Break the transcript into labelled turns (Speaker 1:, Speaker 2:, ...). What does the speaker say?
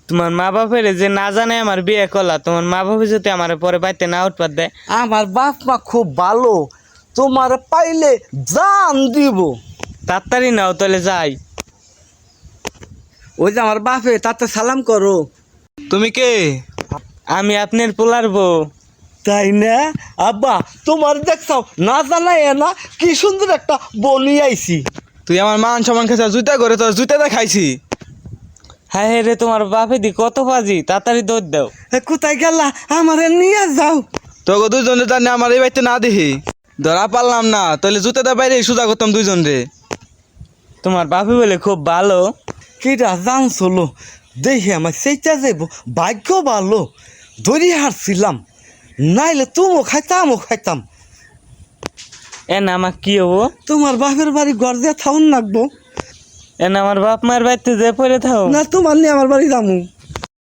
Speaker 1: তোমার মা বাপের যে না জানে আমার বিয়ে করলা, তোমার মা বাপে যদি আমার পরে বাড়িতে না উৎপাত দেয়।
Speaker 2: আমার বাপ মা খুব ভালো, তোমার পাইলে জান দিব।
Speaker 1: তাড়াতাড়ি নাও তাহলে যাই।
Speaker 2: ওই যে আমার বাপে, তাতে সালাম করো।
Speaker 3: তুমি কে?
Speaker 1: আমি আপনার পোলার বউ।
Speaker 2: তাই না আব্বা, তোমার দেখছাও না জানাই না কি সুন্দর একটা বনি আইছি।
Speaker 3: তুই আমার মান সম্মান খেয়েছ, জুতা করে তোর জুতাতে খাইছি।
Speaker 1: হ্যাঁ রে, তোমার বাপে দি কত বাজি, তাড়াতাড়ি দৌড় দাও।
Speaker 2: কোথায় গেলা, আমারে নিয়ে যাও।
Speaker 3: তোকে দুইজন জানি আমার এই বাড়িতে না দেখি, ধরা পারলাম না, তাহলে জুতাতে বাইরে সোজা করতাম দুইজন রে।
Speaker 1: তোমার বাপে বলে খুব ভালো।
Speaker 2: কিরা জানছিল, দেখি আমার সেইটা যাইব, ভাগ্য ভালো ধরি হারছিলাম, নাইলে তুমিও খাইতাম আমিও খাইতাম।
Speaker 1: এন আমার কি হবো?
Speaker 2: তোমার বাপের বাড়ি ঘর দিয়ে থাউন লাগবো
Speaker 1: এন আমার বাপ মায়ের বাড়িতে যে পড়ে থাও।
Speaker 2: না, তোমার নিয়ে আমার বাড়ি যামু।